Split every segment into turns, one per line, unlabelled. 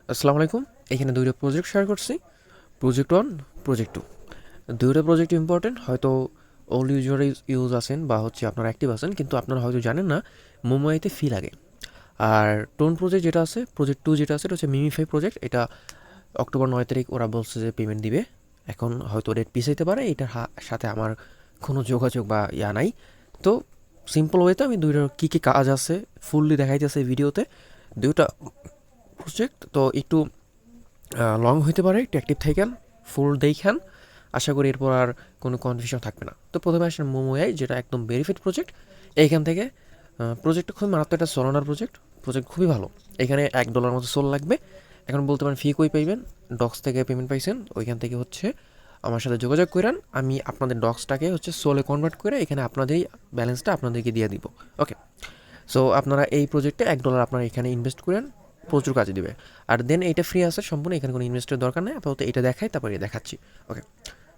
আসসালামু আলাইকুম। এখানে দুইটা প্রজেক্ট শেয়ার করছি, প্রজেক্ট 1, প্রজেক্ট 2। দুইটা প্রজেক্ট ইম্পর্টেন্ট। হয়তো অল ইউজার ইউজ আছেন বা হচ্ছে আপনারা অ্যাক্টিভ আছেন, কিন্তু আপনারা হয়তো জানেন না মোমোআইতে ফি লাগে। আর টোন প্রজেক্ট যেটা আছে, প্রজেক্ট 2 যেটা আছে, এটা হচ্ছে মিমিফাই প্রজেক্ট। এটা অক্টোবর 9 তারিখ ওরা বলছে যে পেমেন্ট দিবে। এখন হয়তো ডেট পিছাইতে পারে, এটার সাথে আমার কোনো যোগাযোগ বা নাই। তো সিম্পল ওয়েতে আমি দুইটার কী কী কাজ আছে ফুললি দেখাইতেছে ভিডিওতে। দুইটা প্রজেক্ট তো একটু লং হইতে পারে, একটু অ্যাক্টিভ থাকেন, ফুল দেখেন। আশা করি এরপর আর কোনো কনফিউশন থাকবে না। তো প্রথমে আসেন মোমোআই, যেটা একদম ভেরিফাইড প্রজেক্ট। এইখান থেকে প্রজেক্টটা খুবই মারাত্মক একটা সোলানার প্রজেক্ট। প্রজেক্ট খুবই ভালো। এখানে $1 মতো সোল লাগবে। এখন বলতে পারেন ফি কই পাইবেন, ডক্স থেকে পেমেন্ট পাইছেন, ওইখান থেকে হচ্ছে আমার সাথে যোগাযোগ করেন। আমি আপনাদের ডক্সটাকে হচ্ছে সোলে কনভার্ট করে এখানে আপনাদেরই ব্যালেন্সটা আপনাদেরকে দিয়ে দিব। ওকে, সো আপনারা এই প্রজেক্টে $1 আপনারা এখানে ইনভেস্ট করেন, প্রচুর কাজে দিবে। আর দেন এইটা ফ্রি আছে সম্পূর্ণ, এখানে কোনো ইনভেস্টের দরকার নেই। আপাতত এটা দেখাই, তারপরে দেখাচ্ছি। ওকে,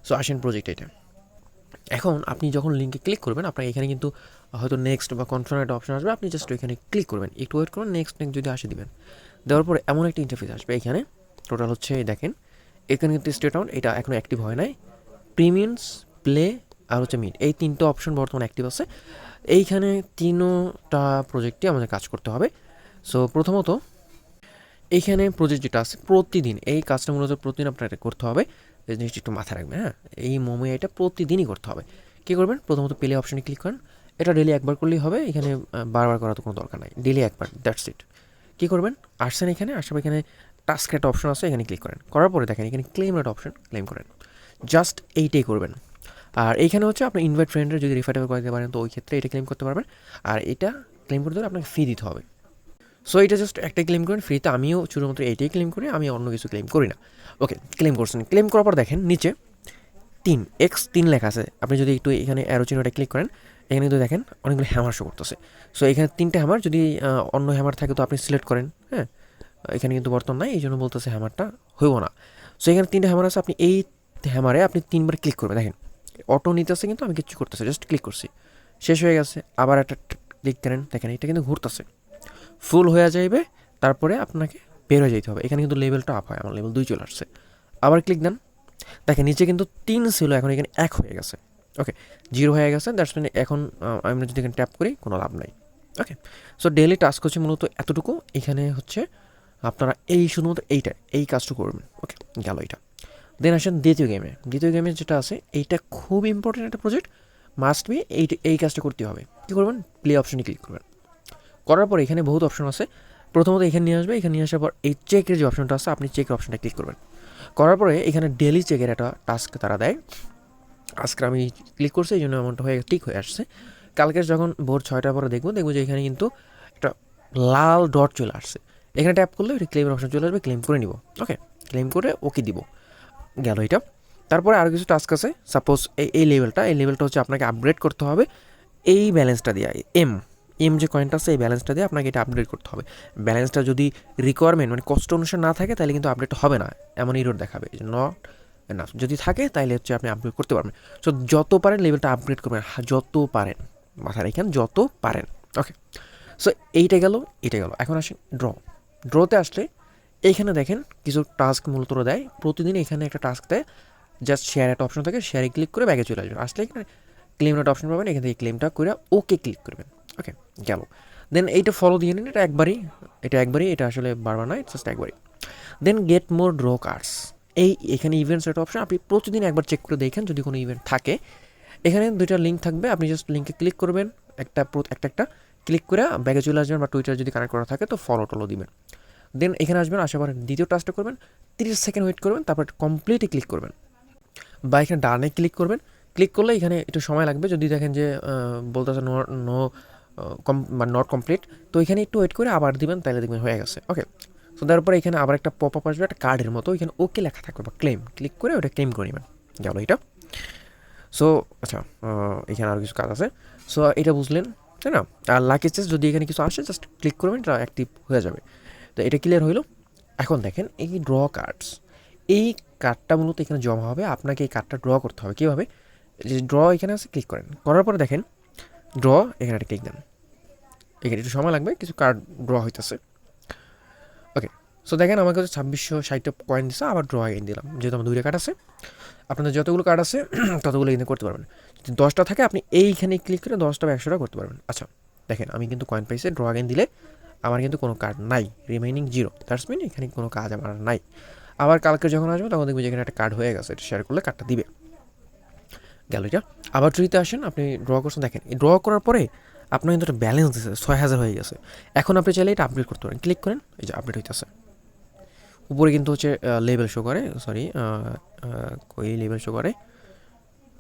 সো আসেন প্রজেক্ট এটা। এখন আপনি যখন লিঙ্কে ক্লিক করবেন, আপনার এখানে কিন্তু হয়তো নেক্সট বা কনফার্ম একটা অপশন আসবে। আপনি জাস্ট ওইখানে ক্লিক করবেন, একটু ওয়েট করুন, নেক্সট নেক্সট যদি আসে দিবেন। দেওয়ার পরে এমন একটা ইন্টারফেস আসবে। এখানে টোটাল হচ্ছে দেখেন, এখানে কিন্তু স্টেট আউট এটা এখনও অ্যাক্টিভ হয় নাই। প্রিমিয়ামস, প্লে আর হচ্ছে মিড, এই তিনটা অপশন বর্তমানে অ্যাক্টিভ আছে। এইখানে তিনোটা প্রজেক্টে আমাদের কাজ করতে হবে। সো প্রথমত এইখানে প্রজেক্ট যেটা আছে, প্রতিদিন এই কাজটা মূলত প্রতিদিন আপনার করতে হবে। এই জিনিসটা একটু মাথায় রাখবেন, হ্যাঁ। এই মোমোআইটা প্রতিদিনই করতে হবে। কী করবেন, প্রথমত প্লে অপশনে ক্লিক করেন। এটা ডেলি একবার করলেই হবে, এখানে বারবার করার তো কোনো দরকার নাই, ডেলি একবার, দ্যাটস ইট। কী করবেন, আসছেন এখানে, আসার এখানে টাস্ক একটা অপশন আছে, এখানে ক্লিক করেন। করার পরে দেখেন এখানে ক্লেম একটা অপশন, ক্লেম করেন। জাস্ট এইটাই করবেন। আর এইখানে হচ্ছে আপনার ইনভাইট ফ্রেন্ডের যদি রেফার করে দিতে পারেন, তো ওই ক্ষেত্রে এটা ক্লেম করতে পারবেন। আর এটা ক্লেম করতে হলে আপনাকে ফি দিতে হবে। সো এটা জাস্ট একটাই ক্লেম করেন ফ্রিতে। আমিও শুধুমাত্র এইটাই ক্লেম করি, আমি অন্য কিছু ক্লেম করি না। ওকে, ক্লেম করছেন, ক্লেম করার পর দেখেন নিচে 3x3 লেখা আছে। আপনি যদি একটু এখানে অ্যারো চিহ্নটা ক্লিক করেন, এখানে কিন্তু দেখেন অনেকগুলো হ্যামার শো করতেছে। সো এখানে 3টে হ্যামার, যদি অন্য হ্যামার থাকে তো আপনি সিলেক্ট করেন, হ্যাঁ। এখানে কিন্তু বর্তমান নাই, এই জন্য বলতেছে হ্যামারটা হইব না। সো এখানে 3টে হ্যামার আছে, আপনি এই হ্যামারে আপনি 3বার ক্লিক করবেন। দেখেন অটো নিতেছে, কিন্তু আমি কিচ্ছু করতেছে, জাস্ট ক্লিক করছি, শেষ হয়ে গেছে। আবার একটা ক্লিক করেন, দেখেন এটা কিন্তু ঘুরতেছে, ফুল হয়ে যাইবে। তারপরে আপনাকে বের হয়ে যেতে হবে। এখানে কিন্তু লেভেলটা আপ হয়, আমার লেভেল 2 চলে আসছে। আবার ক্লিক দেন, দেখেন নিচে কিন্তু 3 ছিল, এখন এখানে 1 হয়ে গেছে। ওকে, 0 হয়ে গেছে, দ্যাটস মিন এখন আমরা যদি এখানে ট্যাপ করি কোনো লাভ নাই। ওকে, সো ডেইলি টাস্ক হচ্ছে মূলত এতটুকু। এখানে হচ্ছে আপনারা এই শুধুমাত্র এই কাজটুকু করবেন। ওকে, গেল এটা। দেন আসেন দ্বিতীয় গেমে। দ্বিতীয় গেমে যেটা আছে, এইটা খুব ইম্পর্টেন্ট একটা প্রজেক্ট, মাস্ট বি এই কাজটা করতে হবে। কী করবেন, প্লে অপশনে ক্লিক করবেন। করার পর এখানে বহুত অপশন আছে। প্রথমত এখানে নিয়ে আসবে, এখানে নিয়ে আসার পর এই চেকের যে অপশনটা আছে, আপনি চেকের অপশনটা ক্লিক করবেন। করার পরে এখানে ডেলি চেকের একটা টাস্ক তারা দেয়। আজকে আমি ক্লিক করছি, এই জন্য এমনটা হয়ে ঠিক হয়ে আসছে। কালকে যখন ভোর 6টার পরে দেখবো যে এখানে কিন্তু একটা লাল ডট চলে আসছে। এখানে ট্যাপ করলে এটা ক্লেমের অপশন চলে আসবে, ক্লেম করে নিব। ওকে, ক্লেম করে ওকে দিব, গেল এটা। তারপরে আরও কিছু টাস্ক আছে। সাপোজ এই লেভেলটা হচ্ছে আপনাকে আপগ্রেড করতে হবে এই ব্যালেন্সটা দিয়ে। এম যে কয়েনটা আছে, এই ব্যালেন্সটা দিয়ে আপনাকে এটা আপডেট করতে হবে। ব্যালেন্সটা যদি রিকোয়ারমেন্ট মানে কষ্ট অনুসারে না থাকে, তাহলে কিন্তু আপডেট হবে না, এমন ইরোর দেখাবে। নট না, যদি থাকে তাহলে হচ্ছে আপনি আপগ্রেড করতে পারবেন। সো যত পারেন লেভেলটা আপগ্রেড করবেন, যত পারেন, মাথায় রেখেন যত পারেন। ওকে, সো এইটা গেল, এটা গেল। এখন আসেন ড্রতে আসলে এইখানে দেখেন কিছু টাস্ক মূলত দেয় প্রতিদিন। এখানে একটা টাস্ক দেয়, জাস্ট শেয়ার একটা অপশন থাকে, শেয়ারে ক্লিক করে ব্যাগে চলে আসবে। আসলে এখানে ক্লেম একটা অপশন পাবেন, এখান থেকে ক্লেমটা করে ওকে ক্লিক করবেন। ওকে, গেল। দেন এইটা ফলো দিয়ে নিন, এটা আসলে বারবার নয়, জাস্ট একবারই। দেন গেট মোর ড্র কার্ডস, এখানে ইভেন্টস একটা অপশন, আপনি প্রতিদিন একবার চেক করে দেখেন যদি কোনো ইভেন্ট থাকে। এখানে দুইটা লিঙ্ক থাকবে, আপনি জাস্ট লিঙ্কে ক্লিক করবেন, একটা ক্লিক করে ব্যাগে চলে আসবেন, বা টুইটার যদি কানেক্ট করা থাকে তো ফলো টলো দিবেন। দেন এখানে আসবেন, আসার পর দ্বিতীয় টাস্কটা করবেন, 30 সেকেন্ড ওয়েট করবেন, তারপর কমপ্লিটই ক্লিক করবেন, বা এখানে ডানে ক্লিক করবেন। ক্লিক করলে এখানে একটু সময় লাগবে, যদি দেখেন যে বলতেছে নো নো বা নট কমপ্লিট, তো এখানে একটু ওয়েট করে আবার দিবেন, তাহলে দেখবেন হয়ে গেছে। ওকে, সো তারপরে এখানে আবার একটা পপ আপ আসবে, একটা কার্ডের মতো, এখানে ওকে লেখা থাকবে বা ক্লেম, ক্লিক করে ওটা ক্লেম করে নেবেন, গেল এটা। সো আচ্ছা, এখানে আরও কিছু কাজ আছে। সো এটা বুঝলেন, তাই না? আর লাকি চেস যদি এখানে কিছু আসে, জাস্ট ক্লিক করবেন, এটা অ্যাক্টিভ হয়ে যাবে। তো এটা ক্লিয়ার হইলো। এখন দেখেন এই ড্র কার্ডস, এই কার্ডটা মূলত এখানে জমা হবে। আপনাকে এই কার্ডটা ড্র করতে হবে। কীভাবে, যে ড্র এখানে আছে, ক্লিক করেন। করার পরে দেখেন ড্র, এখানে একটা ক্লিক দেন। এখানে একটু সময় লাগবে, কিছু কার্ড ড্র হইতেছে। ওকে, সো দেখেন আমাকে হচ্ছে 2660টা কয়েন দিচ্ছে, আবার ড্র আগে দিলাম, যেহেতু আমার 2টা কার্ড আছে। আপনাদের যতগুলো কার্ড আছে ততগুলো কিন্তু করতে পারবেন। যদি 10টা থাকে আপনি এইখানে ক্লিক করে 10টা বা 100টা করতে পারবেন। আচ্ছা দেখেন আমি কিন্তু কয়েন পাইছে, ড্র আগেন দিলে আমার কিন্তু কোনো কার্ড নাই, রিমেইনিং 0, দ্যাটস মিন এখানে কোনো কাজ আমার নাই। আবার কালকে যখন আসবে তখন দেখবেন যেখানে একটা কার্ড হয়ে গেছে, এটা শেয়ার করলে কার্ডটা দিবে। গেল এটা। আবার ট্রিতে আসেন, আপনি ড্র করছেন, দেখেন এই ড্র করার পরে আপনার কিন্তু একটা ব্যালেন্স দিচ্ছে 6000 হয়ে গেছে। এখন আপনি চাইলে এটা আপডেট করতে পারেন, ক্লিক করেন, এই যে আপডেট হইতেছে। উপরে কিন্তু হচ্ছে লেভেল শো করে, সরি কই লেভেল শো করে,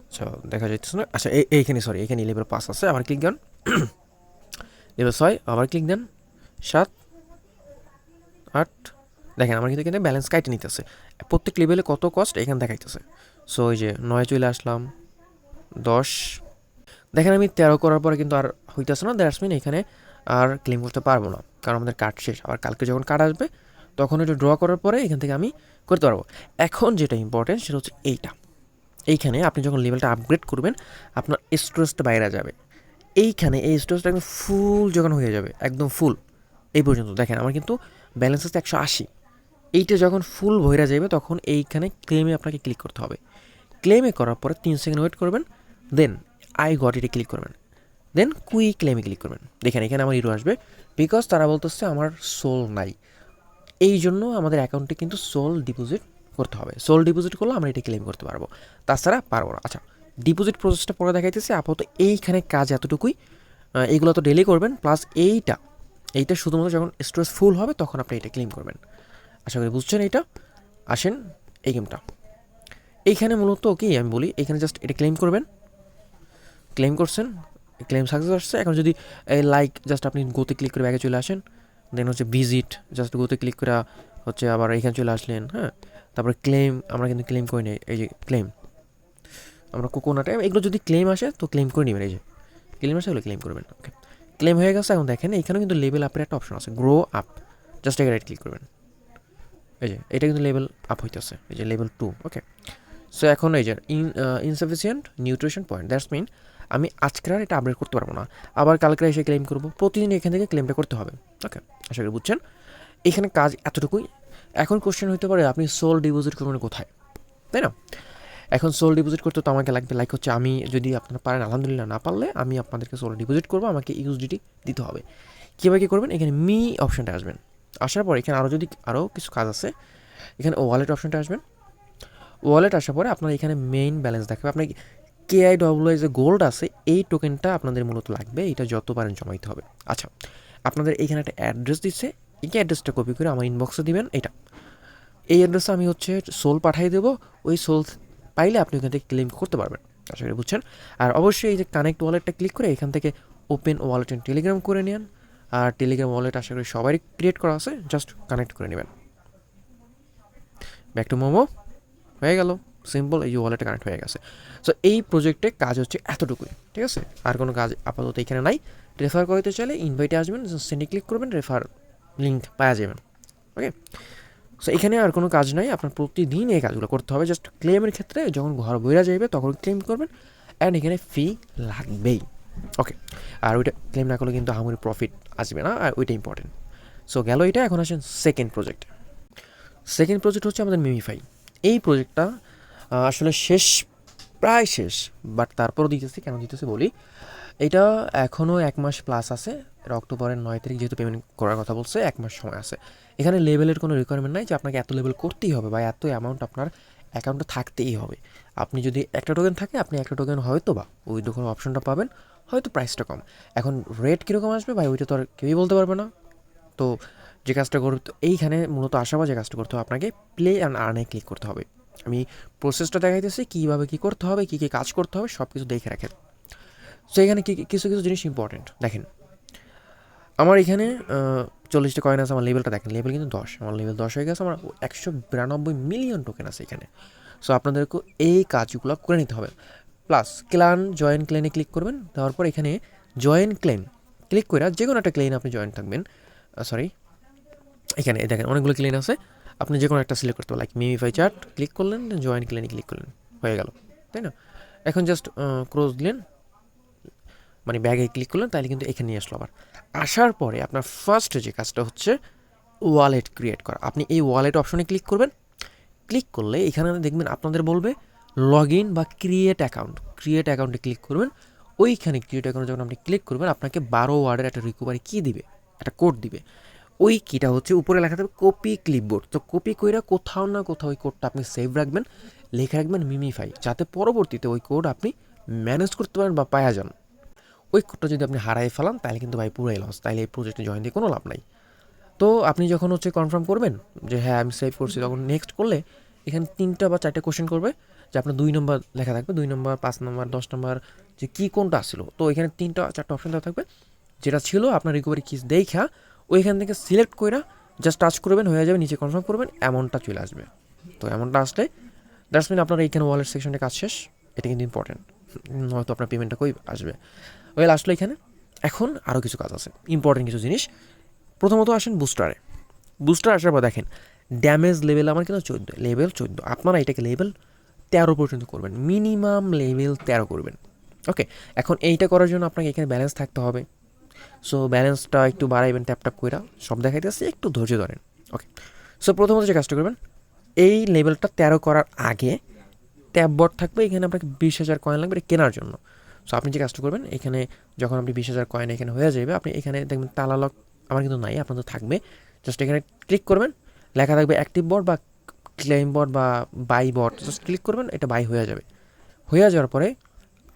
আচ্ছা দেখা যাচ্ছে না, আচ্ছা এইখানে, সরি এখানে লেভেল 5 আছে, আবার ক্লিক দেন লেভেল 6, আবার ক্লিক দেন 7, 8, দেখেন আমার কিন্তু এখানে ব্যালেন্স কাইটে নিতেছে, প্রত্যেক লেভেলে কত কস্ট এখানে দেখাইতেছে। সো ওই যে 9 চলে আসলাম, 10, দেখেন আমি 13 করার পরে কিন্তু আর হইতেছে না, দ্যাটস মিন এখানে আর ক্লেম করতে পারবো না, কারণ আমাদের কার্ড শেষ। আবার কালকে যখন কার্ড আসবে তখন এটা ড্র করার পরে এখান থেকে আমি করতে পারবো। এখন যেটা ইম্পর্টেন্ট সেটা হচ্ছে এইখানে আপনি যখন লেভেলটা আপগ্রেড করবেন আপনার স্টোরেজটা বাইরে যাবে, এইখানে এই স্টোরেজটা একদম ফুল যখন হয়ে যাবে, একদম ফুল এই পর্যন্ত, দেখেন আমার কিন্তু ব্যালেন্স আছে 180, এইটা যখন ফুল ভইরা যাবে তখন এইখানে ক্লেমে আপনাকে ক্লিক করতে হবে। ক্লেমে করার পরে 3 সেকেন্ড ওয়েট করবেন, দেন আই গট ইটে ক্লিক করবেন, দেন কুইক ক্লেমে ক্লিক করবেন। দেখেন এখানে আমার ইরো আসবে, বিকজ তারা বলতেছে আমার সোল নাই, এই জন্য আমাদের অ্যাকাউন্টে কিন্তু সোল ডিপোজিট করতে হবে। সোল ডিপোজিট করলে আমরা এটা ক্লেম করতে পারবো, তাছাড়া পারবো না। আচ্ছা ডিপোজিট প্রসেসটা পরে দেখাইতেছে, আপাতত এইখানে কাজ এতটুকুই, এইগুলো তো ডেলি করবেন, প্লাস এইটা শুধুমাত্র যখন স্টোরেজ ফুল হবে তখন আপনি এটা ক্লেম করবেন। আশা করি বুঝছেন এইটা। আসেন এই গেমটা, এইখানে মূলত কি আমি বলি, এখানে জাস্ট এটা ক্লেম করবেন, ক্লেম করছেন, ক্লেম সাকসেস আসছে। এখন যদি এই লাইক জাস্ট আপনি গোতে ক্লিক করে ব্যাগে চলে আসেন, দেন হচ্ছে ভিজিট, জাস্ট গোতে ক্লিক করে হচ্ছে আবার এখানে চলে আসলেন, হ্যাঁ। তারপরে ক্লেম, আমরা কিন্তু ক্লেম করে নিই, এই যে ক্লেম, আমরা কোকোনাটে এগুলো যদি ক্লেম আসে তো ক্লেম করে নেবেন, এই যে ক্লেম আসে এগুলো ক্লেম করবেন। ওকে ক্লেম হয়ে গেছে। এখন দেখেন এখানেও কিন্তু লেভেল আপের একটা অপশন আছে, গ্রো আপ, জাস্ট এখানে রাইট ক্লিক করবেন, এই যে এটা কিন্তু লেভেল আপ হইতেছে, এই যে লেভেল 2। ওকে সো এখন এই যে insufficient nutrition point, that's mean আমি আজকের আর এটা আপডেট করতে পারবো না, আবার কালকে এসে ক্লেম করবো, প্রতিদিন এখান থেকে ক্লেমটা করতে হবে। ওকে আশা করি বুঝছেন, এখানে কাজ এতটুকুই। এখন কোশ্চেন হতে পারে আপনি সোল ডিপোজিট করবেন কোথায়, তাই না? এখন সোল ডিপোজিট করতে তো আমাকে লাগবে, লাইক হচ্ছে আমি যদি আপনারা পারেন আলহামদুলিল্লাহ, না পারলে আমি আপনাদেরকে সোল ডিপোজিট করবো, আমাকে ইউএসডিটি দিতে হবে। কীভাবে কী করবেন, এখানে মি অপশানটা আসবেন, আসার পর এখানে আরও কিছু কাজ আছে, এখানে ওয়ালেট অপশানটা আসবেন। ওয়ালেট আসার পরে আপনার এখানে মেইন ব্যালেন্স দেখাবে, আপনার KIWI যে গোল্ড আছে এই টোকেনটা আপনাদের মূলত লাগবে, এটা যত পারেন জমাইতে হবে। আচ্ছা আপনাদের এখানে একটা অ্যাড্রেস দিচ্ছে, এই অ্যাড্রেসটা কপি করে আমার ইনবক্সে দিবেন, এই অ্যাড্রেসে আমি হচ্ছে সোল পাঠিয়ে দেবো, ওই সোল পাইলে আপনি ওখান থেকে ক্লেম করতে পারবেন। আশা করি বুঝছেন। আর অবশ্যই এই যে কানেক্ট ওয়ালেটটা ক্লিক করে এখান থেকে ওপেন ওয়ালেট অ্যান্ড টেলিগ্রাম করে নেন, আর টেলিগ্রাম ওয়ালেট আশা করি সবারই ক্রিয়েট করা আছে, জাস্ট কানেক্ট করে নেবেন। ব্যাক টু মোমো হয়ে গেল, সিম্পল, এই যে ওয়ালেটে কানেক্ট হয়ে গেছে। সো এই প্রজেক্টে কাজ হচ্ছে এতটুকুই, ঠিক আছে, আর কোনো কাজ আপাতত এখানে নাই। রেফার করতে চাইলে ইনভাইটে আসবেন, সেন্ডে ক্লিক করবেন, রেফার লিঙ্ক পাওয়া যাবেন। ওকে সো এখানে আর কোনো কাজ নাই, আপনার প্রতিদিন এই কাজগুলো করতে হবে। জাস্ট ক্লেমের ক্ষেত্রে যখন ঘর বইরা যাবে তখন ক্লেম করবেন, অ্যান্ড এখানে ফি লাগবেই। ওকে আর ওইটা ক্লেম না করলে কিন্তু আমার প্রফিট আসবে না, আর ওইটা ইম্পর্টেন্ট। সো গেল এটা। এখন আসেন সেকেন্ড প্রজেক্ট। সেকেন্ড প্রজেক্ট হচ্ছে আমাদের মিমিফাই। এই প্রজেক্টটা আসলে প্রায় শেষ, বাট তারপরও দিতেছি, কেন দিতেছি বলি। এটা এখনও 1 মাস প্লাস আছে, এটা অক্টোবরের 9 তারিখ যেহেতু পেমেন্ট করার কথা বলছে, 1 মাস সময় আছে। এখানে লেভেলের কোনো রিকোয়ারমেন্ট নাই যে আপনাকে এত লেভেল করতেই হবে বা এত অ্যামাউন্ট আপনার অ্যাকাউন্টে থাকতেই হবে। আপনি যদি একটা টোকেন থাকে, আপনি একটা টোকেন হয়তো বা ওই দোকান অপশনটা পাবেন, হয়তো প্রাইসটা কম। এখন রেট কীরকম আসবে ভাই ওইটা তো আর কেউই বলতে পারবে না। তো যে কাজটা করতে এইখানে মূলত আশাবাদ, যে কাজটা করতে হবে আপনাকে প্লে অ্যান্ড আর্নে ক্লিক করতে হবে। আমি প্রসেসটা দেখাইতেছি, কীভাবে কী করতে হবে, কী কী কাজ করতে হবে সব কিছু দেখে রাখেন। সো এখানে কিছু কিছু জিনিস ইম্পর্টেন্ট দেখেন। আমার এখানে 40টা কয়েন আছে, আমার লেভেলটা দেখেন, লেভেল কিন্তু 10, আমার লেভেল 10 হয়ে গেছে, আমার 192 মিলিয়ন টোকেন আছে এখানে। সো আপনাদেরকে এই কাজগুলো করে নিতে হবে। প্লাস জয়েন ক্লেনে ক্লিক করবেন, দেওয়ার পর এখানে জয়েন ক্লেন ক্লিক করে যে কোনো একটা ক্লেন আপনি জয়েন থাকবেন, সরি এখানে দেখেন অনেকগুলো ক্লেন আছে, আপনি যে কোনো একটা সিলেক্ট করতে হবে, লাইক মিমিফাই চার্ট ক্লিক করলেন, জয়েন ক্লেনে ক্লিক করলেন, হয়ে গেল, তাই না? এখন জাস্ট ক্লোজ দিলেন, মানে ব্যাগে ক্লিক করলেন, তাহলে কিন্তু এখানে নিয়ে আসলো। আবার আসার পরে আপনার ফার্স্ট যে কাজটা হচ্ছে ওয়ালেট ক্রিয়েট করা। আপনি এই ওয়ালেট অপশনে ক্লিক করবেন। ক্লিক করলে এখানে দেখবেন আপনাদের বলবে লগ ইন বা ক্রিয়েট অ্যাকাউন্ট। ক্রিয়েট অ্যাকাউন্টে ক্লিক করবেন। ওইখানে ক্রিয়েট অ্যাকাউন্টে যখন আপনি ক্লিক করবেন আপনাকে 12 ওয়ার্ডের একটা রিকভারি কি দিবে, একটা কোড দিবে। ওই কিটা হচ্ছে উপরে লেখা থাকবে কপি ক্লিপবোর্ড। তো কপি কইরা কোথাও না কোথাও ওই কোডটা আপনি সেভ রাখবেন, লিখে রাখবেন মিমিফাই, যাতে পরবর্তীতে ওই কোড আপনি ম্যানেজ করতে পারেন বা পায়া যান। ওই কোডটা যদি আপনি হারাই ফেলান তাহলে কিন্তু ভাই পুরোই লস, তাহলে এই প্রজেক্টে জয়েন দিয়ে কোনো লাভ নাই। তো আপনি যখন হচ্ছে কনফার্ম করবেন যে হ্যাঁ আমি সেভ করছি, তখন নেক্সট করলে এখানে 3টা বা 4টা কোশ্চেন করবে, যে আপনার 2 নম্বর লেখা থাকবে, 2 নম্বর 5 নম্বর 10 নম্বর যে কী কোনটা ছিল। তো এখানে 3টা 4টা অপশন দেওয়া থাকবে, যেটা ছিল আপনার রিকভারি কিস দেখা ওইখান থেকে সিলেক্ট করে জাস্ট টাচ করবেন, হয়ে যাবে, নিচে কনফার্ম করবেন, অ্যামাউন্টটা চলে আসবে। তো অ্যামাউন্টটা আসলে দ্যাটস মিন আপনার এইখানে ওয়ালেট সেকশনে কাজ শেষ। এটা কিন্তু ইম্পর্টেন্ট, নয়তো আপনার পেমেন্টটা কই আসবে। ওয়েল আসলে এখানে এখন আরও কিছু কাজ আছে, ইম্পর্টেন্ট কিছু জিনিস। প্রথমত আসেন বুস্টারে। বুস্টার আসার পর দেখেন ড্যামেজ লেভেল আমার কিন্তু 14, লেভেল 14। আপনারা এটাকে লেভেল 13 পর্যন্ত করবেন, মিনিমাম লেভেল 13 করবেন। ওকে, এখন এইটা করার জন্য আপনাকে এখানে ব্যালেন্স থাকতে হবে। সো ব্যালেন্সটা একটু বাড়াইবেন, ট্যাপ ট্যাপ কইরা, সব দেখাইতেছে, একটু ধৈর্য ধরেন। ওকে, সো প্রথমত যে কাজটা করবেন, এই লেভেলটা 13 করার আগে ট্যাপ বট থাকবে, এখানে আপনাকে 20,000 কয়েন লাগবে এটা কেনার জন্য। সো আপনি যে কাজটা করবেন, এখানে যখন আপনি 20,000 কয়েন এখানে হয়ে যাবে, আপনি এখানে দেখবেন তালা লক, আমার কিন্তু নাই, আপনার তো থাকবে। জাস্ট এখানে ক্লিক করবেন, লেখা থাকবে অ্যাক্টিভ বট বা ক্লেম বট বা বাই বট, জাস্ট ক্লিক করবেন, এটা বাই হয়ে যাবে। হয়ে যাওয়ার পরে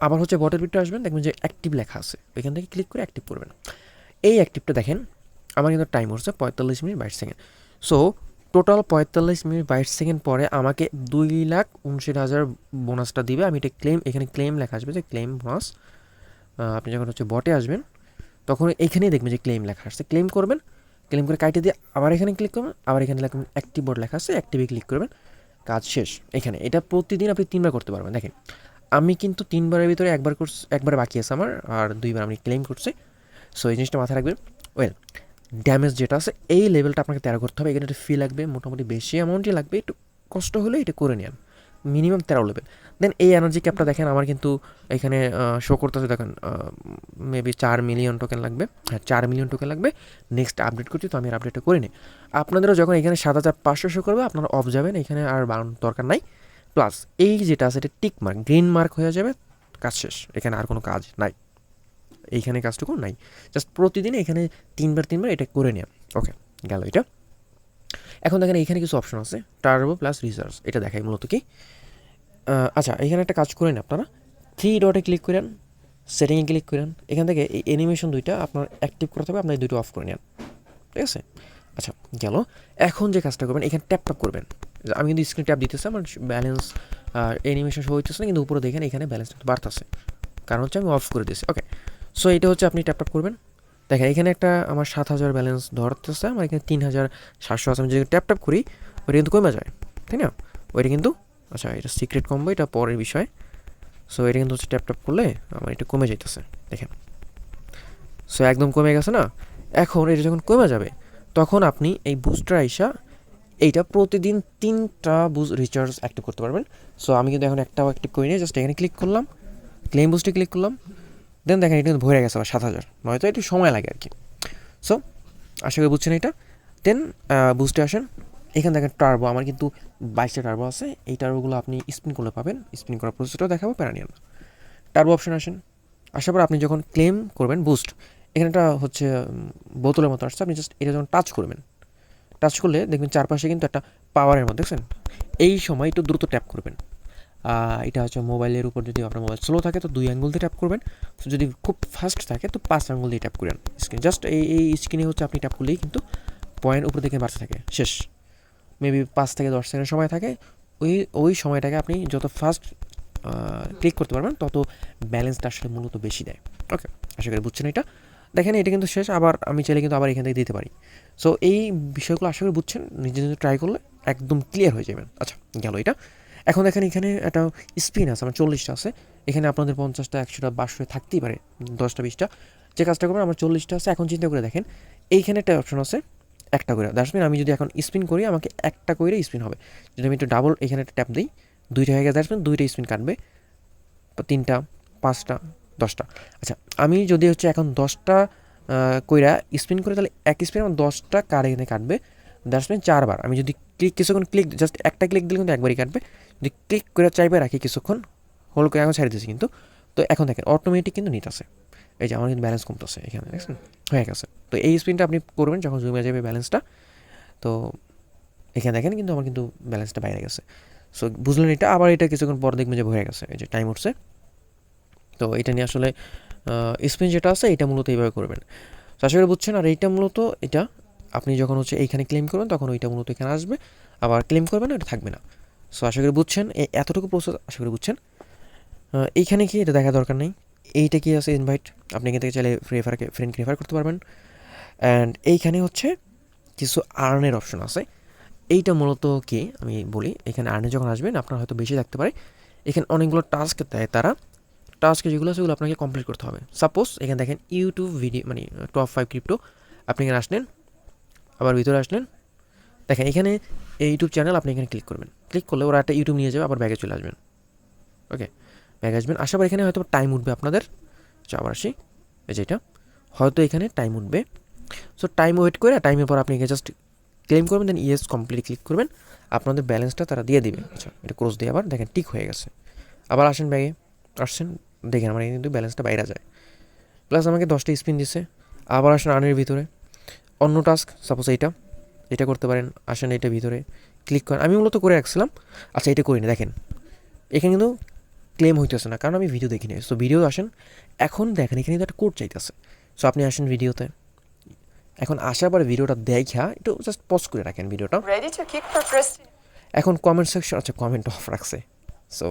আবার হচ্ছে বটের ভিতরে আসবেন, দেখবেন যে অ্যাক্টিভ লেখা আছে, এখান থেকে ক্লিক করে অ্যাক্টিভ করবেন। এই অ্যাক্টিভটা দেখেন আমার কিন্তু টাইম হচ্ছে 45 minute 22 second. So total 45 minute 22 second পরে আমাকে 2,59,000 বোনাসটা দিবে। আমি এটা ক্লেম, এখানে ক্লেম লেখা আসবে যে ক্লেম বোনাস। আপনি যখন হচ্ছে বটে আসবেন তখন এখানেই দেখবেন যে ক্লেম লেখা আসছে, ক্লেম করবেন। ক্লেম করে কাইটে দিয়ে আবার এখানে ক্লিক করবেন, আবার এখানে লিখবেন অ্যাক্টিভ বোর্ড লেখা আছে, অ্যাক্টিভে ক্লিক করবেন, কাজ শেষ। এখানে এটা প্রতিদিন আপনি 3বার করতে পারবেন। দেখেন আমি কিন্তু 3বারের ভিতরে একবার করছি, একবার বাকি আছে আমার, আর 2বার আমি ক্লেম করছি। সো এই জিনিসটা মাথায় রাখবেন। ওয়েল, ড্যামেজ যেটা আছে এই লেভেলটা আপনাকে 13 করতে হবে। এখানে একটা ফি লাগবে, মোটামুটি বেশি অ্যামাউন্টই লাগবে, একটু কষ্ট হলে এটা করে নেন, মিনিমাম 13 লেভেল। দেন এই এনার্জি ক্যাপটা দেখেন আমার কিন্তু এখানে শো করতেছে, দেখেন মেবি 4 মিলিয়ন টোকেন লাগবে। হ্যাঁ, 4 মিলিয়ন টোকেন লাগবে। নেক্সট আপডেট করছি, তো আমি আর আপডেটটা করে নিই। আপনাদেরও যখন এখানে 7,500 শো করবে আপনারা অফ যাবেন, এখানে আর বাড়ানোর দরকার নাই। প্লাস এই যেটা আছে এটা টিক মার্ক, গ্রিন মার্ক হয়ে যাবে, কাজ শেষ। এখানে আর কোনো কাজ নাই, এইখানে কাজটুকু নাই। জাস্ট প্রতিদিন এখানে 3বার এটা করে নেন। ওকে, গেল এটা। এখন দেখেন এখানে কিছু অপশন আছে, টার্বো প্লাস রিসার্চ, এটা দেখাই মূলত কি। আচ্ছা, এখানে একটা কাজ করেন আপনারা, 3 ডটে ক্লিক করেন, সেটিংয়ে ক্লিক করেন, এখান থেকে এই অ্যানিমেশন 2টা আপনার অ্যাক্টিভ করতে হবে, আপনার এই 2টো অফ করে নেন, ঠিক আছে। আচ্ছা গেল। এখন যে কাজটা করবেন, এখানে ট্যাপ ট্যাপ করবেন। আমি কিন্তু স্ক্রিন ট্যাপ দিতেছি, আমার ব্যালেন্স অ্যানিমেশন শো হইতেছে না, কিন্তু উপরে দেখেন এখানে ব্যালেন্স কিন্তু বাড়তেছে, কারণ হচ্ছে আমি অফ করে দিয়েছি। ওকে, সো এটা হচ্ছে আপনি ট্যাপ ট্যাপ করবেন। দেখেন এখানে একটা আমার 7,000 ব্যালেন্স ধরতেছে, আমার এখানে 3,700 আছে। আমি যদি ট্যাপ ট্যাপ করি ওইটা কিন্তু কমে যায়, তাই না? ওইটা কিন্তু, আচ্ছা এটা সিক্রেট কমবো, এটা পরের বিষয়। সো এটা কিন্তু হচ্ছে ট্যাপ ট্যাপ করলে আমার এটা কমে যাইতেছে, দেখেন। সো একদম কমে গেছে না? এখন এটা যখন কমে যাবে তখন আপনি এই বুস্টার আইসা এইটা প্রতিদিন 3টা রিচার্জ অ্যাক্টিভ করতে পারবেন। সো আমি কিন্তু এখন একটাও অ্যাক্টিভ করি নিই, জাস্ট এখানে ক্লিক করলাম, ক্লেম বুস্টে ক্লিক করলাম, দেন দেখেন এটা কিন্তু ভরে গেছে আবার 7,000, নয়তো একটু সময় লাগে আর কি। সো আশা করি বুঝছেন এটা। দেন বুস্টে আসেন, এখানে দেখেন টার্বো, আমার কিন্তু 22টা টার্বো আছে। এই টার্বোগুলো আপনি স্পিন করলে পাবেন, স্পিন করার প্রসেসটাও দেখাবো, প্যারা নিয়ে। টার্বো অপশন আসেন, আসার পর আপনি যখন ক্লেম করবেন বুস্ট, এখানে একটা হচ্ছে বোতলের মতো আসছে, আপনি জাস্ট এটা যখন টাচ করবেন, টাচ করলে দেখবেন চারপাশে কিন্তু একটা পাওয়ারের মতো, দেখছেন? এই সময় একটু দ্রুত ট্যাপ করবেন। এটা হচ্ছে মোবাইলের উপর, যদি আপনার মোবাইল স্লো থাকে তো 2 আঙ্গুল দিয়ে ট্যাপ করবেন, যদি খুব ফাস্ট থাকে তো 5 আঙ্গুল দিয়ে ট্যাপ করেন স্ক্রিন। জাস্ট এই স্ক্রিনে হচ্ছে আপনি ট্যাপ করলেই কিন্তু পয়েন্ট উপরে দিকে বাড়তে থাকে, শেষ। মেবি 5 থেকে 10 সেকেন্ড সময় থাকে, ওই সময়টাকে আপনি যত ফাস্ট ক্লিক করতে পারবেন তত ব্যালেন্সটা আসলে মূলত বেশি দেয়। ওকে, আশা করি বুঝছেন এটা। দেখেন এটা কিন্তু শেষ, আবার আমি চাইলে কিন্তু আবার এখান থেকে দিতে পারি। সো এই বিষয়গুলো আশা করি বুঝছেন, নিজে নিজে ট্রাই করলে একদম ক্লিয়ার হয়ে যাবেন। আচ্ছা গেল এটা। এখন দেখেন এখানে একটা স্পিন আছে, আমার 40টা আছে। এখানে আপনাদের 50টা 100টা 500 থাকতেই পারে, 10টা 20টা। যে কাজটা করবেন, আমার 40টা আছে। এখন চিন্তা করে দেখেন এইখানে একটা অপশন আছে একটা করে, দ্যাটস মিন আমি যদি এখন স্পিন করি আমাকে একটা করে স্পিন হবে। যদি আমি একটু ডাবল এখানে একটা ট্যাপ দিই, 2টা হয়ে গেছে, দ্যাটস মিন 2টা স্পিন কাটবে, 3টা 5টা 10টা। আচ্ছা আমি যদি হচ্ছে এখন 10টা কইরা স্পিন করে, তাহলে এক স্পিন আমার 10টা কার এখানে কাটবে, দ্যাটস মিন 4 বার। আমি যদি কিছুক্ষণ ক্লিক, জাস্ট একটা ক্লিক দিলে কিন্তু একবারই কাটবে। যদি ক্লিক করে চাইবে রাখি কিছুক্ষণ, হোল্ড করে এখন ছেড়ে দিয়েছি কিন্তু। তো এখন দেখেন অটোমেটিক কিন্তু নিতেছে, এই যে আমার কিন্তু ব্যালেন্স কমতেছে এখানে, দেখছেন হয়ে গেছে। তো এই স্পিনটা আপনি করবেন যখন জমে যাবে ব্যালেন্সটা। তো এখানে দেখেন কিন্তু আমার কিন্তু ব্যালেন্সটা বাইরে গেছে। সো বুঝলেন এটা। আবার এটা কিছুক্ষণ পর দেখবেন যে হয়ে গেছে, এই যে টাইম উঠছে। তো এটা নিয়ে আসলে স্পিন যেটা আছে এটা মূলত এইভাবে করবেন। তো আশা করি বুঝছেন। আর এইটা মূলত এটা আপনি যখন হচ্ছে এইখানে ক্লেম করবেন তখন ওইটা মূলত এখানে আসবে, আবার ক্লেম করবেন ওটা থাকবে না। সো আশা করি বুঝছেন, এতটুকু প্রসেস আশা করি বুঝছেন। এইখানে কি এটা দেখা দরকার নেই। এইটা কি আছে ইনভাইট, আপনি এখান থেকে চাইলে ফ্রেন্ডকে রেফার করতে পারবেন। অ্যান্ড এইখানে হচ্ছে কিছু আর্নের অপশন আছে। এইটা মূলত কি আমি বলি, এখানে আর্নে যখন আসবেন আপনার হয়তো বেশি থাকতে পারে, এখানে অনেকগুলো টাস্ক দেয় তারা। টাস্ক যেগুলো আছে সেগুলো আপনাকে কমপ্লিট করতে হবে। সাপোজ এখানে দেখেন ইউটিউব ভিডিও মানে টপ 5 ক্রিপ্টো, আপনি এখানে আসলেন, আবার ভিতরে আসলেন, দেখেন এখানে এই ইউটিউব চ্যানেল, আপনি এখানে ক্লিক করবেন। ক্লিক করলে ওরা একটা ইউটিউব নিয়ে যাবে, আবার ব্যাগে চলে আসবেন। ওকে, ব্যাগে আসবেন, আসার পর এখানে হয়তো টাইম উঠবে আপনাদের। আবার আসি, এই যে এটা হয়তো এখানে টাইম উঠবে। সো টাইম ওয়েট করে টাইমের পর আপনি এখানে জাস্ট ক্লেম করবেন, দেন ইয়েস কমপ্লিট ক্লিক করবেন, আপনাদের ব্যালেন্সটা তারা দিয়ে দিবে। আচ্ছা, এটা ক্রস দিয়ে আবার দেখেন টিক হয়ে গেছে। আবার আসেন ব্যাগে, আসছেন, দেখেন আমার কিন্তু ব্যালেন্সটা বাইরে যায়। প্লাস আমাকে 10টা স্পিন দিচ্ছে। আবার আসেন আর্নের ভিতরে, অন্য টাস্ক সাপোজ এটা করতে পারেন। আসেন এটা ভিতরে ক্লিক করেন, আমি মূলত করে রাখছিলাম। আচ্ছা, এটা করিনি, দেখেন এখানে কিন্তু ক্লেম হইতেছে না, কারণ আমি ভিডিও দেখিনি। সো ভিডিও আসেন, এখন দেখেন এখানে কিন্তু একটা কোড চাইতেছে। সো আপনি আসেন ভিডিওতে, এখন আসার পরে ভিডিওটা দেখা একটু জাস্ট পজ করে রাখেন ভিডিওটা। এখন কমেন্ট সেকশন, আচ্ছা কমেন্ট অফ রাখছে। সো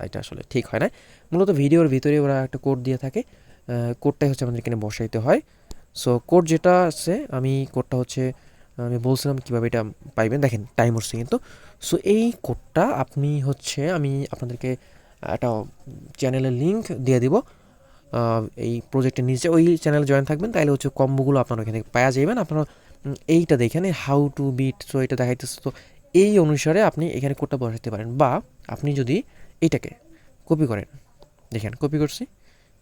এটা আসলে ঠিক হয় না। মূলত ভিডিওর ভিতরে ওরা একটা কোড দিয়ে থাকে, কোডটাই হচ্ছে আমাদের এখানে বসাইতে হয়। সো কোড যেটা আছে, আমি কোডটা হচ্ছে আমি বলছিলাম কীভাবে এটা পাইবেন, দেখেন টাইম হচ্ছে কিন্তু। সো এই কোডটা আপনি হচ্ছে আমি আপনাদেরকে একটা চ্যানেলের লিঙ্ক দিয়ে দিব এই প্রজেক্টের নিচে। ওই চ্যানেলে জয়েন থাকবেন, তাহলে হচ্ছে কম্বোগুলো আপনারা এখানে পাওয়া যাবেন। আপনারা এইটা দেখেন হাউ টু বিট, সো এটা দেখাইতেছে। তো এই অনুসারে আপনি এখানে কোডটা বসাতে পারেন, বা আপনি যদি এইটাকে কপি করেন, দেখেন কপি করছি,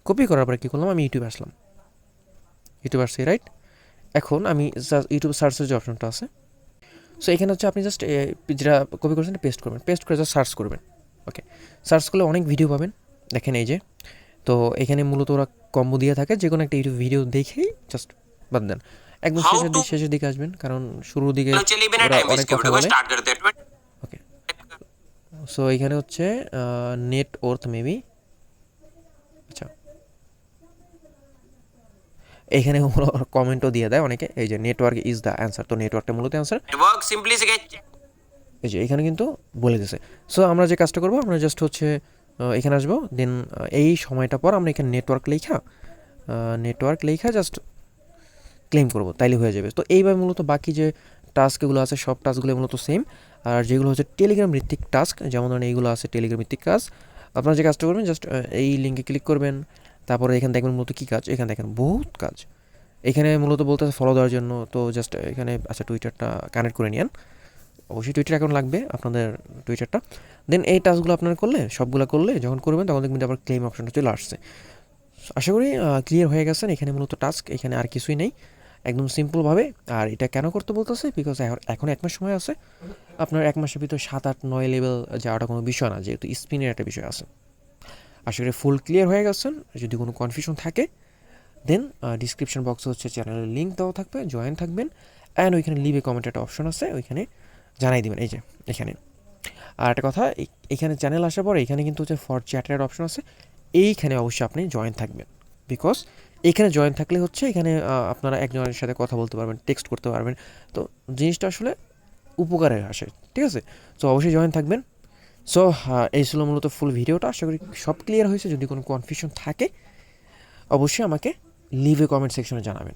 কপি করার পরে কী করলাম, আমি ইউটিউবে আসলাম, ইউটিউবে আসছি রাইট। এখন আমি ইউটিউব সার্চের যে অপশনটা আছে, সো এখানে হচ্ছে আপনি জাস্ট যেটা কপি করছেন পেস্ট করবেন, পেস্ট করে জাস্ট সার্চ করবেন। ওকে, সার্চ করলে অনেক ভিডিও পাবেন, দেখেন এই যে। তো এখানে মূলত ওরা কম্বো দিয়ে থাকে, যে কোনো একটা ইউটিউব ভিডিও দেখেই জাস্ট বাদ দেন। একদম শেষের দিকে আসবেন, কারণ শুরুর দিকে ওরা অনেক কথা বলে। ওকে, সো এখানে হচ্ছে নেট ওর্থ মেবি, আচ্ছা এখানে কমেন্টও দিয়ে দেয় অনেকে, এই যে নেটওয়ার্ক ইজ দ্য অ্যান্সার। তো নেটওয়ার্কটা মূলত অ্যান্সার, এই যে এখানে কিন্তু বলে দিয়েছে। সো আমরা যে কাজটা করবো, আমরা জাস্ট হচ্ছে এখানে আসবো, দেন এই সময়টা পর আমরা এখানে নেটওয়ার্ক লেখা জাস্ট ক্লেম করবো, তাইলে হয়ে যাবে। তো এইভাবে মূলত বাকি যে টাস্কগুলো আছে সব টাস্কগুলো মূলত সেম। আর যেগুলো হচ্ছে টেলিগ্রাম ভিত্তিক টাস্ক, যেমন ধরেন এইগুলো আছে টেলিগ্রাম ভিত্তিক কাজ, আপনারা যে কাজটা করবেন জাস্ট এই লিঙ্কে ক্লিক করবেন, তারপরে এখানে দেখবেন মূলত কী কাজ, এখানে দেখেন বহুত কাজ। এখানে মূলত বলতে ফলো দেওয়ার জন্য, তো জাস্ট এখানে আচ্ছা টুইটারটা কানেক্ট করে নিন, অবশ্যই টুইটার অ্যাকাউন্ট লাগবে আপনাদের, টুইটারটা। দেন এই টাস্কগুলো আপনারা করলে, সবগুলো করলে যখন করবেন তখন দেখবেন আবার ক্লেম অপশনটা চলে আসছে। আশা করি ক্লিয়ার হয়ে গেছেন। এখানে মূলত টাস্ক, এখানে আর কিছুই নেই, একদম সিম্পলভাবে। আর এটা কেন করতে বলতেছে, বিকজ এখন 1 মাস সময় আছে, আপনার 1 মাসের ভিতরে 7, 8, 9 লেভেল যাওয়াটা কোনো বিষয় না, যেহেতু স্পিনের একটা বিষয় আছে। আশা করি ফুল ক্লিয়ার হয়ে গেছেন। যদি কোনো কনফিউশন থাকে দেন ডিসক্রিপশন বক্সে হচ্ছে চ্যানেলের লিঙ্ক দেওয়া থাকবে, জয়েন থাকবেন। অ্যান্ড ওইখানে লিভে কমেন্ট একটা অপশন আছে, ওইখানে জানাই দিবেন, এই যে এখানে। আর একটা কথা, এখানে চ্যানেল আসার পরে এখানে কিন্তু হচ্ছে ফর চ্যাটের অপশন আছে, এইখানে অবশ্যই আপনি জয়েন থাকবেন। বিকজ এখানে জয়েন থাকলে হচ্ছে এখানে আপনারা একজনের সাথে কথা বলতে পারবেন, টেক্সট করতে পারবেন। তো জিনিসটা আসলে উপকারে আসে, ঠিক আছে। সো অবশ্যই জয়েন থাকবেন। সো এই ছিল মূলত ফুল ভিডিওটা। আশা করি সব ক্লিয়ার হয়েছে। যদি কোনো কনফিউশন থাকে অবশ্যই আমাকে লিভে কমেন্ট সেকশনে জানাবেন।